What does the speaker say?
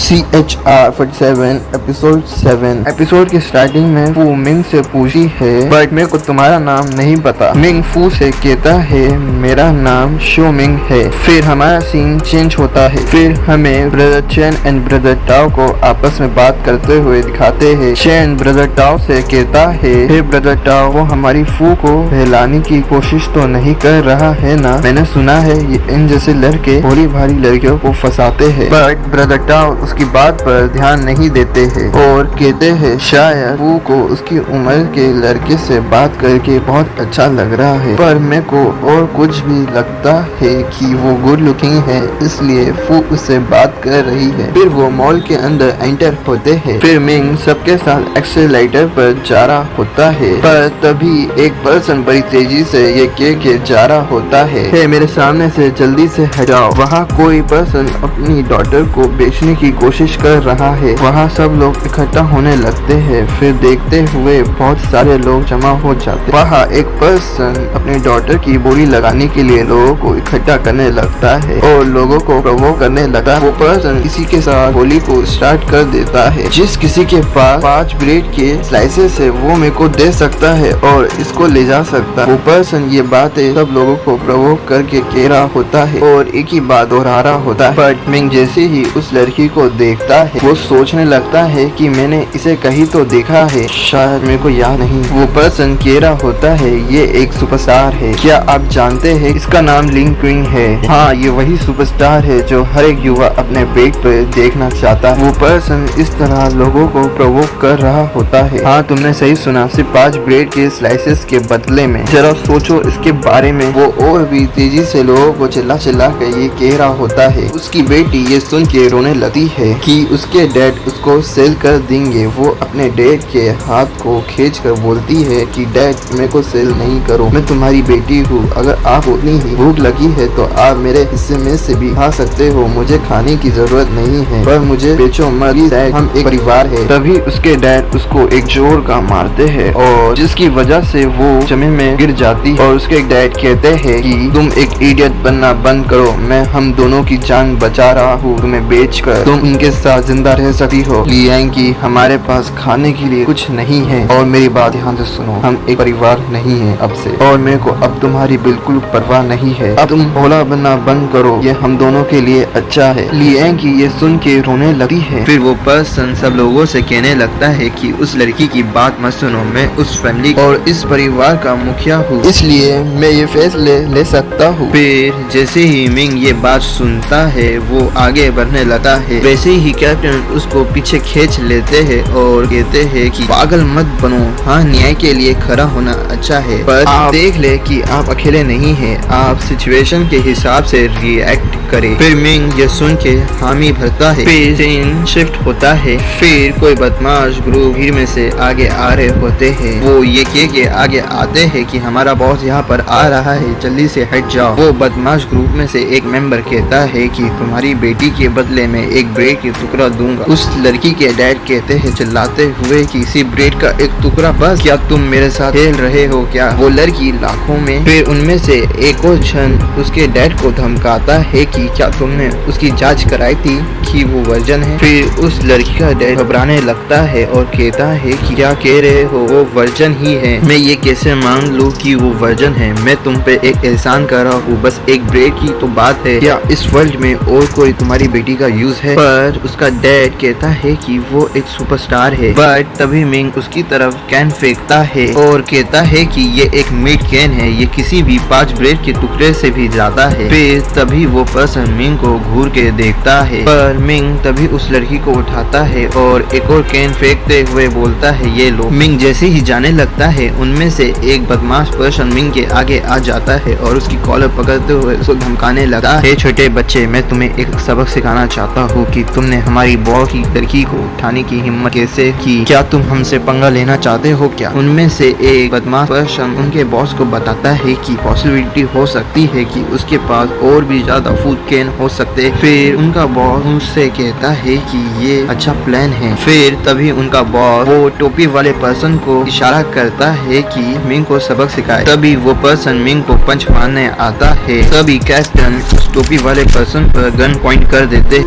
CHR47 episode 7। Episode की starting में फू मिंग से पूछी है बट मेरे को तुम्हारा नाम नहीं पता। मिंग फू से कहता है मेरा नाम शो मिंग है। फिर हमारा सीन चेंज होता है। फिर हमें brother chain and brother tau को आपस में बात करते हुए दिखाते हैं। चेन ब्रदर टाओ से कहता है हे ब्रदर टाओ, वो हमारी फू को बहलाने की कोशिश तो नहीं कर रहा है ना? मैंने सुना है ये इन जैसे लड़के भोली भारी लड़कियों को फंसाते हैं। बट ब्रदर टाओ उसकी बात पर ध्यान नहीं देते हैं और कहते हैं शायद फू को उसकी उम्र के लड़के से बात करके बहुत अच्छा लग रहा है, पर मेरे को और कुछ भी लगता है कि वो गुड लुकिंग है, इसलिए फू उससे बात कर रही है। फिर वो मॉल के अंदर एंटर होते हैं। फिर मिंग सबके साथ एक्सेलेरेटर पर जा रहा होता है, पर तभी एक पर्सन बड़ी तेजी से ये कह के जा रहा होता है हे मेरे सामने से जल्दी से हटाओ। वहाँ कोई पर्सन अपनी डॉटर को बेचने की कोशिश कर रहा है। वहाँ सब लोग इकट्ठा होने लगते हैं। फिर देखते हुए बहुत सारे लोग जमा हो जाते। वहाँ एक पर्सन अपनी डॉटर की बोली लगाने के लिए लोगों को इकट्ठा करने लगता है और लोगों को प्रोवोक करने लगा। वो पर्सन किसी के साथ होली को स्टार्ट कर देता है। जिस किसी के पास 5 ब्रेड के स्लाइसेस है वो मेरे को दे सकता है और इसको ले जा सकता है। वो पर्सन ये बातें सब लोगों को प्रोवोक करके कह रहा होता है और एक ही बात दोहरा रहा होता है। बट मिंग जैसे ही उस लड़की को देखता है वो सोचने लगता है कि मैंने इसे कहीं तो देखा है, शायद मेरे को याद नहीं। वो पर्सन कह रहा होता है ये एक सुपरस्टार है, क्या आप जानते हैं इसका नाम लिंग क्विंग है? हाँ, ये वही सुपरस्टार है जो हर एक युवा अपने बेट पे देखना चाहता है। वो पर्सन इस तरह लोगों को प्रोवोक कर रहा होता है। हाँ, तुमने सही सुना, सिर्फ 5 ब्रेड के स्लाइसेस के बदले में। जरा सोचो इसके बारे में। वो और भी तेजी से लोगों को चिल्ला चिल्ला कर ये कह रहा होता है। उसकी बेटी ये सुन के रोने लगती है कि उसके डैड उसको सेल कर देंगे। वो अपने डैड के हाथ को खींच कर बोलती है कि डैड मेरे को सेल नहीं करो, मैं तुम्हारी बेटी हूँ, अगर आप उतनी ही भूख लगी है तो आप मेरे हिस्से में से भी खा सकते हो, मुझे खाने की जरूरत नहीं है, पर मुझे बेचो मत, डैड हम एक परिवार है। तभी उसके डैड उसको एक जोर का मारते हैं और जिसकी वजह से वो जमीन में गिर जाती है और उसके डैड कहते हैं कि तुम एक इडियट बनना बंद करो, मैं हम दोनों की जान बचा रहा हूँ, तुम्हें बेचकर तुम उनके साथ जिंदा रह सकती हो। लियांग की हमारे पास खाने के लिए कुछ नहीं है और मेरी बात ध्यान से सुनो, हम एक परिवार नहीं है अब से, और मेरे को अब तुम्हारी बिल्कुल परवाह नहीं है, अब तुम भोला बनना बंद करो, ये हम दोनों के लिए अच्छा है। लियांग की ये सुन के रोने लगती है। फिर वो पर्सन सब लोगों से कहने लगता है कि उस लड़की की बात मत सुनो, मैं उस फैमिली और इस परिवार का मुखिया हूँ, इसलिए मैं ये फैसले ले सकता हूँ। फिर जैसे ही मिंग ये बात सुनता है वो आगे बढ़ने लगता है। वैसे ही कैप्टन उसको पीछे खींच लेते हैं और कहते हैं कि पागल मत बनो, हाँ न्याय के लिए खड़ा होना अच्छा है, पर आप देख ले कि आप अकेले नहीं हैं, आप सिचुएशन के हिसाब से रिएक्ट करें। फिर मिंग ये सुन के हामी भरता है। फिर सीन शिफ्ट होता है। फिर कोई बदमाश ग्रुप भीड़ में से आगे आ रहे होते हैं। वो ये कह के आगे आते हैं कि हमारा बॉस यहाँ पर आ रहा है, जल्दी से हट जाओ। वो बदमाश ग्रुप में से एक मेंबर कहता है कि तुम्हारी बेटी के बदले में एक ब्रेड की टुकड़ा दूंगा। उस लड़की के डैड कहते हैं चिल्लाते हुए कि इसी ब्रेड का एक टुकड़ा बस, क्या तुम मेरे साथ खेल रहे हो क्या? वो लड़की लाखों में। फिर उनमें से एक और जन उसके डैड को धमकाता है कि क्या तुमने उसकी जांच कराई थी कि वो वर्जन है? फिर उस लड़की का डैड घबराने लगता है और कहता है कि क्या कह रहे हो, वो वर्जन ही है, मैं ये कैसे मान लूं कि वो वर्जन है? मैं तुम पे एक एहसान कर रहा हूँ, बस एक ब्रेड की तो बात है, क्या इस वर्ल्ड में और कोई तुम्हारी बेटी का यूज है? पर उसका डैड कहता है कि वो एक सुपरस्टार है। बट तभी मिंग उसकी तरफ कैन फेंकता है और कहता है कि ये एक मीट कैन है, ये किसी भी 5 ब्रेड के टुकड़े से भी ज्यादा है। फिर तभी वो पर्सन मिंग को घूर के देखता है, पर मिंग तभी उस लड़की को उठाता है और एक और कैन फेंकते हुए बोलता है ये लो। मिंग जैसे ही जाने लगता है उनमें से एक बदमाश पर्सन मिंग के आगे आ जाता है और उसकी कॉलर पकड़ते हुए उसको धमकाने लगता है छोटे बच्चे, मैं तुम्हें एक सबक सिखाना चाहता हूँ कि तुमने हमारी बॉस की लड़की को उठाने की हिम्मत कैसे की, क्या तुम हमसे पंगा लेना चाहते हो क्या? उनमें से एक बदमाश पर्सन उनके बॉस को बताता है कि पॉसिबिलिटी हो सकती है कि उसके पास और भी ज्यादा फूड कैन हो सकते। फिर उनका बॉस उससे कहता है कि ये अच्छा प्लान है। फिर तभी उनका बॉस वो टोपी वाले पर्सन को इशारा करता है कि मिंग को सबक सिखाए। तभी वो पर्सन मिंग को पंच मारने आता है। तभी कैप्टन उस टोपी वाले पर्सन पर गन पॉइंट कर देते।